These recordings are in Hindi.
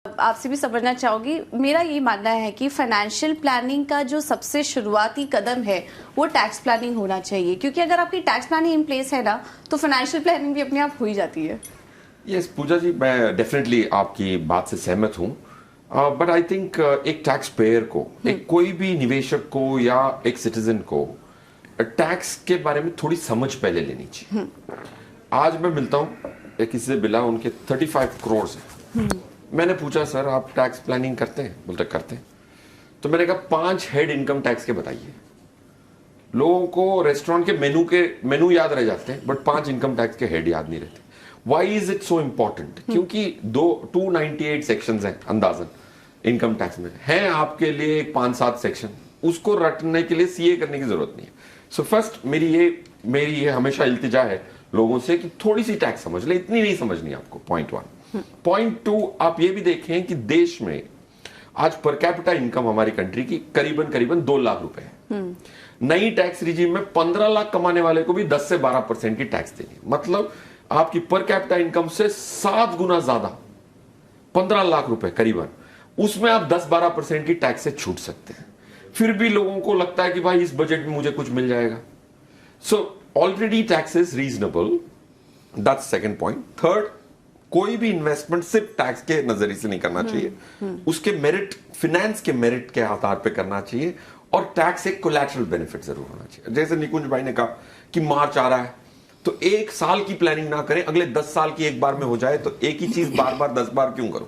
आपसे भी समझना चाहूंगी, मेरा ये मानना है कि फाइनेंशियल प्लानिंग का जो सबसे शुरुआती कदम है वो टैक्स प्लानिंग होना चाहिए, क्योंकि अगर आपकी टैक्स प्लानिंग इन प्लेस है ना तो फाइनेंशियल प्लानिंग भी अपने आप हो ही जाती है। यस पूजा जी, मैं डेफिनेटली आपकी बात से सहमत हूँ, बट आई थिंक एक टैक्स पेयर को, एक कोई भी निवेशक को या एक सिटीजन को टैक्स के बारे में थोड़ी समझ पहले लेनी चाहिए। आज मैं मिलता हूँ किसी से मिला, उनके 35 करोड़ है। मैंने पूछा सर आप टैक्स प्लानिंग करते हैं? बोलते करते हैं। तो मैंने कहा 5 हेड इनकम टैक्स के बताइए। लोगों को रेस्टोरेंट के मेनू याद रह जाते हैं, बट 5 इनकम टैक्स के हेड याद नहीं रहते। Why is it so important? क्योंकि 298 सेक्शंस हैं अंदाजन इनकम टैक्स में, हैं आपके लिए 5-7 सेक्शन, उसको रटने के लिए सीए करने की जरूरत नहीं है। सो फर्स्ट मेरी ये हमेशा इल्तिजा है लोगों से कि थोड़ी सी टैक्स समझ ले, इतनी नहीं समझनी आपको। पॉइंट 1। पॉइंट 2, आप ये भी देखें कि देश में आज पर कैपिटा इनकम हमारी कंट्री की करीबन 2 लाख रुपए है। नई टैक्स रिजीम में 15 लाख कमाने वाले को भी 10 से 12% की टैक्स देनी है। मतलब आपकी पर कैपिटा इनकम से 7 गुना ज्यादा, 15 लाख रुपए करीबन, उसमें आप 10-12% की टैक्स से छूट सकते हैं। फिर भी लोगों को लगता है कि भाई इस बजट में मुझे कुछ मिल जाएगा। So already tax is reasonable, that's second point. Third, कोई भी इन्वेस्टमेंट सिर्फ टैक्स के नजरिए से नहीं करना चाहिए, उसके मेरिट, फिनेंस के मेरिट के आधार पर करना चाहिए, और टैक्स एक कोलैटरल बेनिफिट जरूर होना चाहिए। जैसे निकुंज भाई ने कहा कि मार्च आ रहा है, तो 1 साल की प्लानिंग ना करें, अगले 10 साल की एक बार में हो जाए, तो एक ही चीज बार बार 10 बार क्यों करूं?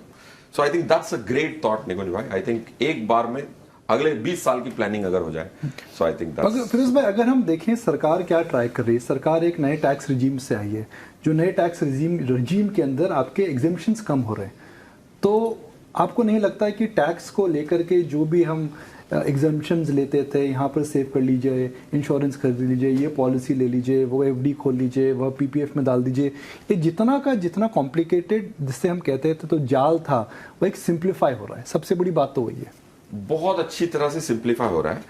So I think that's a great thought Nikunj भाई। आई थिंक एक बार में अगले 20 साल की प्लानिंग अगर हो जाए, सो आई थिंक दैट्स। फिरोज भाई, अगर हम देखें सरकार क्या ट्राई कर रही है, सरकार एक नए टैक्स रिजीम से आई है, जो नए टैक्स रिजीम के अंदर आपके एग्जेम्पशंस कम हो रहे हैं, तो आपको नहीं लगता है कि टैक्स को लेकर के जो भी हम एग्जाम्पशंस लेते थे, यहाँ पर सेव कर लीजिए, इंश्योरेंस खरीद लीजिए, ये पॉलिसी ले लीजिए, वो एफडी खोल लीजिए, वह पीपीएफ में डाल दीजिए, ये जितना कॉम्प्लिकेटेड जिससे हम कहते थे तो जाल था, वो एक सिंप्लीफाई हो रहा है। सबसे बड़ी बात तो वही है, बहुत अच्छी तरह से सिंप्लीफाई हो रहा है।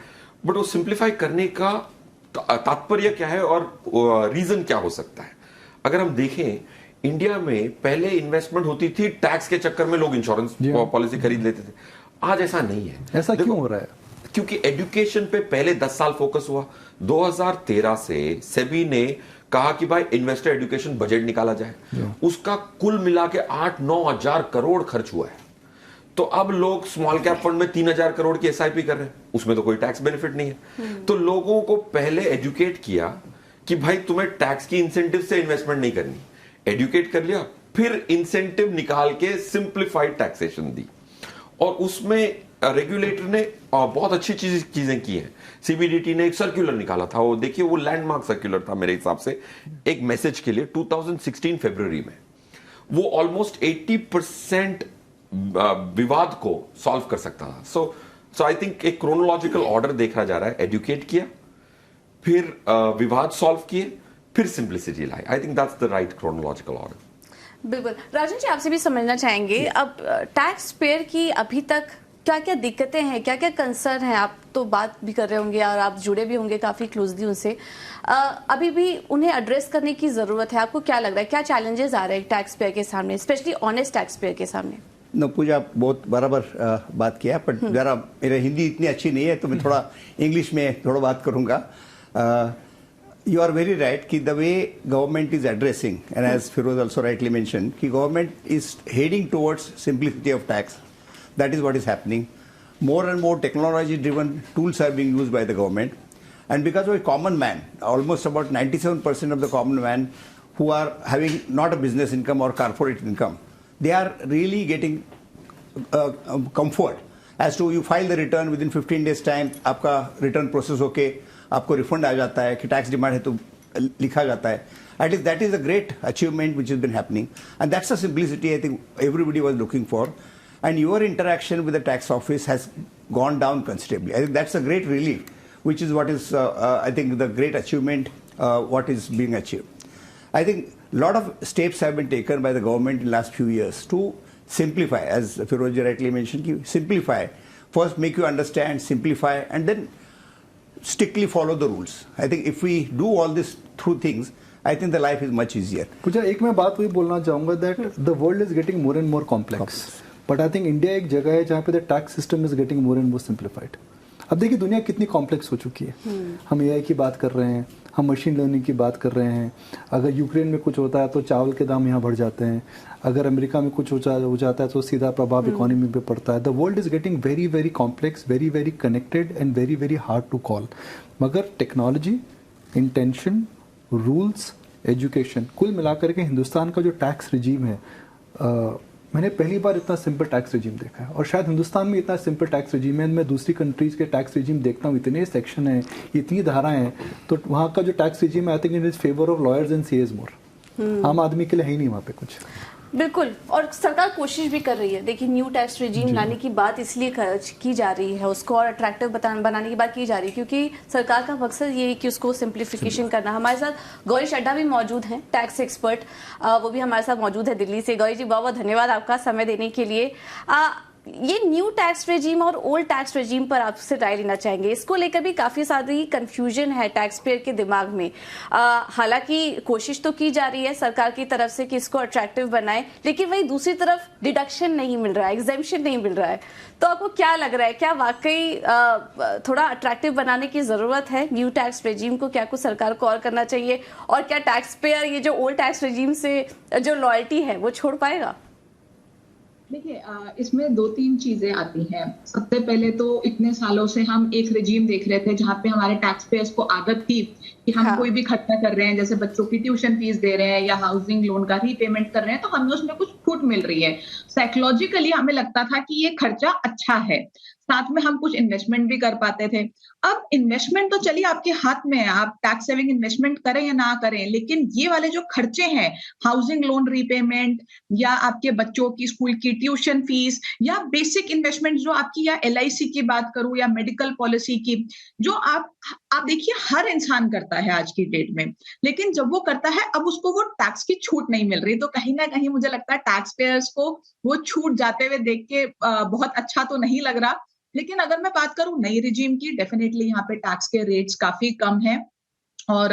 बट वो सिंप्लीफाई करने का तात्पर्य क्या है और रीजन क्या हो सकता है? अगर हम देखें, इंडिया में पहले इन्वेस्टमेंट होती थी, टैक्स के चक्कर में लोग इंश्योरेंस पॉलिसी खरीद लेते थे। आज ऐसा नहीं है। ऐसा क्यों हो रहा है? क्योंकि एजुकेशन पे पहले 10 साल फोकस हुआ। 2013 से सेबी ने कहा कि भाई इन्वेस्टर एजुकेशन बजट निकाला जाए, उसका कुल मिला के 8-9 हजार करोड़ खर्च हुआ है। तो अब लोग स्मॉल कैप फंड में 3,000 करोड़ की एसआईपी कर रहे हैं, उसमें तो कोई टैक्स बेनिफिट नहीं है। तो लोगों को पहले एजुकेट किया कि भाई तुम्हें टैक्स की इंसेंटिव से इन्वेस्टमेंट नहीं करनी, एजुकेट कर लिया, फिर इंसेंटिव निकाल के सिंप्लीफाइड टैक्सेशन दी, और उसमें रेगुलेटर ने बहुत अच्छी चीजें की हैं। सीबीडीटी ने एक सर्कुलर निकाला था, वो देखिए, वो लैंडमार्क सर्कुलर था मेरे हिसाब से, एक मैसेज के लिए 2016 फरवरी में। वो ऑलमोस्ट 80% विवाद को सॉल्व कर सकता था। सो आई थिंक एक क्रोनोलॉजिकल ऑर्डर देखा जा रहा है, एजुकेट किया, फिर विवाद सॉल्व किए, फिर simplicity lie. I think that's the right chronological order. बिल्कुल। राजन जी, आपसे भी समझना चाहेंगे, अब टैक्स पेयर की अभी तक क्या क्या दिक्कतें हैं, क्या क्या कंसर्न है? आप तो बात भी कर रहे होंगे और आप जुड़े भी होंगे काफी क्लोजली उनसे, अभी भी उन्हें एड्रेस करने की जरूरत है। आपको क्या लग रहा है, क्या चैलेंजेस आ रहे हैं टैक्स पेयर के सामने, स्पेशली ऑनेस्ट टैक्स पेयर के सामने? न पूजा, बहुत बराबर बात किया, पर जरा मेरा हिंदी इतनी अच्छी नहीं है, तो मैं थोड़ा इंग्लिश में थोड़ा बात करूंगा। You are very right कि the way government is addressing, and as Firoz also rightly mentioned, कि government is heading towards simplicity of tax. That is what is happening. More and more technology-driven tools are being used by the government, and because of a common man, almost about 97% of the common man who are having not a business income or corporate income, they are really getting comfort as to you file the return within 15 days time, आपका return process होके आपको रिफंड आ जाता है, कि टैक्स डिमांड है तो लिखा जाता है। At least that is a great achievement which is been happening, and that's a simplicity I think everybody was looking for, and your interaction with the tax office has gone down considerably. I think that's a great relief, which is what is I think the great achievement what is being achieved. I think a lot of steps have been taken by the government in last few years to simplify, as Firoz rightly mentioned, simplify. First make you understand, simplify, and then strictly follow the rules. I think if we do all these through things, I think the life is much easier. पूजा, एक मैं बात वही बोलना चाहूंगा that the world is getting more and more complex. But I think India एक जगह है जहाँ पे the tax system is getting more and more simplified. अब देखिए दुनिया कितनी कॉम्प्लेक्स हो चुकी है। हम एआई की बात कर रहे हैं, हम मशीन लर्निंग की बात कर रहे हैं। अगर यूक्रेन में कुछ होता है तो चावल के दाम यहाँ बढ़ जाते हैं। अगर अमेरिका में कुछ हो जाता है तो सीधा प्रभाव इकोनॉमी पे पड़ता है। The world is getting very very complex, very very connected and very very hard to call. मगर टेक्नोलॉजी, इंटेंशन, रूल्स, एजुकेशन, कुल मिलाकर के हिंदुस्तान का जो टैक्स रिजीम है, मैंने पहली बार इतना सिंपल टैक्स रिजीम देखा है। और शायद हिंदुस्तान में इतना सिंपल टैक्स रिजीम है, मैं दूसरी कंट्रीज़ के टैक्स रिजीम देखता हूँ, इतने सेक्शन हैं, इतनी धाराएं हैं, तो वहाँ का जो टैक्स रिजीम है I think it is favour of lawyers and CAs more. आम आदमी के लिए है ही नहीं वहाँ पे कुछ। बिल्कुल, और सरकार कोशिश भी कर रही है। देखिए न्यू टैक्स रिजीम लाने की बात इसलिए की जा रही है, उसको और अट्रैक्टिव बनाने की बात की जा रही है क्योंकि सरकार का मकसद ये है कि उसको सिंप्लीफिकेशन करना। हमारे साथ गौरी चड्ढा भी मौजूद हैं, टैक्स एक्सपर्ट, वो भी हमारे साथ मौजूद है दिल्ली से। गौरी जी बहुत बहुत धन्यवाद आपका समय देने के लिए। ये न्यू टैक्स रेजीम और ओल्ड टैक्स रेजीम पर आपसे राय लेना चाहेंगे। इसको लेकर भी काफी सारी कंफ्यूजन है टैक्स पेयर के दिमाग में। हालांकि कोशिश तो की जा रही है सरकार की तरफ से कि इसको अट्रैक्टिव बनाए, लेकिन वही दूसरी तरफ डिडक्शन नहीं मिल रहा है, एग्जेम्पशन नहीं मिल रहा है। तो आपको क्या लग रहा है, क्या वाकई थोड़ा अट्रैक्टिव बनाने की जरूरत है न्यू टैक्स रेजीम को? क्या कुछ सरकार को और करना चाहिए, और क्या टैक्स पेयर ये जो ओल्ड टैक्स रेजीम से जो लॉयल्टी है वो छोड़ पाएगा? देखिए, इसमें दो तीन चीजें आती हैं। सबसे पहले तो इतने सालों से हम एक रिजीम देख रहे थे जहाँ पे हमारे टैक्स पेयर्स को आदत थी कि हम कोई भी खर्चा कर रहे हैं, जैसे बच्चों की ट्यूशन फीस दे रहे हैं या हाउसिंग लोन का रीपेमेंट कर रहे हैं, तो हमें उसमें कुछ छूट मिल रही है। साइकोलॉजिकली हमें लगता था कि ये खर्चा अच्छा है, साथ में हम कुछ इन्वेस्टमेंट भी कर पाते थे। अब इन्वेस्टमेंट तो चलिए आपके हाथ में है, आप टैक्स सेविंग इन्वेस्टमेंट करें या ना करें, लेकिन ये वाले जो खर्चे हैं, हाउसिंग लोन रीपेमेंट या आपके बच्चों की स्कूल की ट्यूशन फीस या बेसिक इन्वेस्टमेंट जो आपकी, या एलआईसी की बात करूं या मेडिकल पॉलिसी की, जो आप देखिए हर इंसान करता है आज की डेट में, लेकिन जब वो करता है अब उसको वो टैक्स की छूट नहीं मिल रही। तो कहीं ना कहीं मुझे लगता है टैक्स पेयर्स को वो छूट जाते हुए देख के बहुत अच्छा तो नहीं लग रहा। लेकिन अगर मैं बात करूं नई रिजीम की, डेफिनेटली यहाँ पे टैक्स के रेट्स काफी कम हैं और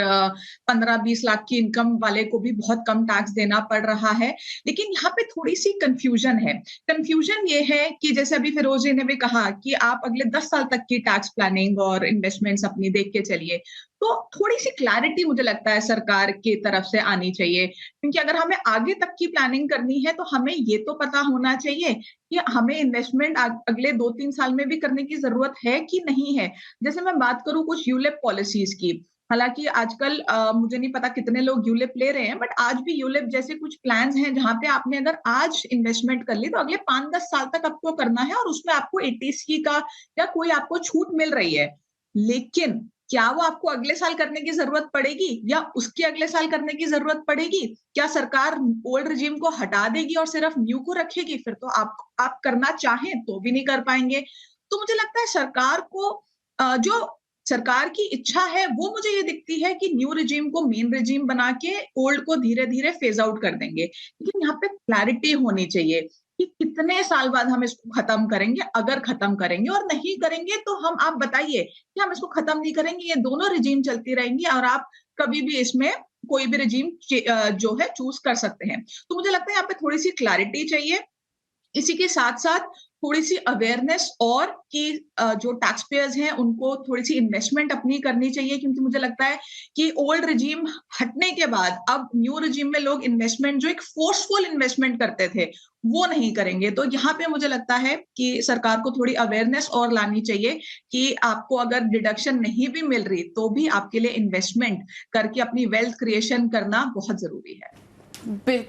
15-20 लाख की इनकम वाले को भी बहुत कम टैक्स देना पड़ रहा है। लेकिन यहाँ पे थोड़ी सी कंफ्यूजन है। कंफ्यूजन ये है कि जैसे अभी फिरोज जी ने भी कहा कि आप अगले 10 साल तक की टैक्स प्लानिंग और इन्वेस्टमेंट्स अपनी देख के चलिए, तो थोड़ी सी क्लैरिटी मुझे लगता है सरकार की तरफ से आनी चाहिए, क्योंकि अगर हमें आगे तक की प्लानिंग करनी है तो हमें ये तो पता होना चाहिए कि हमें इन्वेस्टमेंट अगले 2-3 साल में भी करने की जरूरत है कि नहीं है। जैसे मैं बात करूं कुछ यूलिप पॉलिसीज की, हालांकि आजकल मुझे नहीं पता कितने लोग यूलिप ले रहे हैं, बट आज भी यूलिप जैसे कुछ प्लान्स हैं जहां पे आपने अगर आज इन्वेस्टमेंट कर ली तो अगले 5-10 साल तक आपको करना है और उसमें आपको एटीसी का या कोई आपको छूट मिल रही है। लेकिन क्या वो आपको अगले साल करने की जरूरत पड़ेगी या उसके अगले साल करने की जरूरत पड़ेगी? क्या सरकार ओल्ड रिजीम को हटा देगी और सिर्फ न्यू को रखेगी? फिर तो आप करना चाहें तो भी नहीं कर पाएंगे। तो मुझे लगता है सरकार को जो सरकार की इच्छा है वो मुझे ये दिखती है कि न्यू रिजीम को मेन रिजीम बना के ओल्ड को धीरे धीरे फेज आउट कर देंगे। लेकिन यहाँ पे क्लैरिटी होनी चाहिए कि कितने साल बाद हम इसको खत्म करेंगे, अगर खत्म करेंगे, और नहीं करेंगे तो आप बताइए कि हम इसको खत्म नहीं करेंगे, ये दोनों रिजीम चलती रहेंगी और आप कभी भी इसमें कोई भी रिजीम जो है चूज कर सकते हैं। तो मुझे लगता है यहाँ पे थोड़ी सी क्लैरिटी चाहिए। इसी के साथ साथ थोड़ी सी अवेयरनेस और कि जो टैक्स पेयर्स हैं उनको थोड़ी सी इन्वेस्टमेंट अपनी करनी चाहिए, क्योंकि मुझे लगता है कि ओल्ड रिजीम हटने के बाद अब न्यू रिजीम में लोग इन्वेस्टमेंट जो एक फोर्सफुल इन्वेस्टमेंट करते थे वो नहीं करेंगे। तो यहाँ पे मुझे लगता है कि सरकार को थोड़ी अवेयरनेस और लानी चाहिए कि आपको अगर डिडक्शन नहीं भी मिल रही तो भी आपके लिए इन्वेस्टमेंट करके अपनी वेल्थ क्रिएशन करना बहुत जरूरी है। बिल्कुल।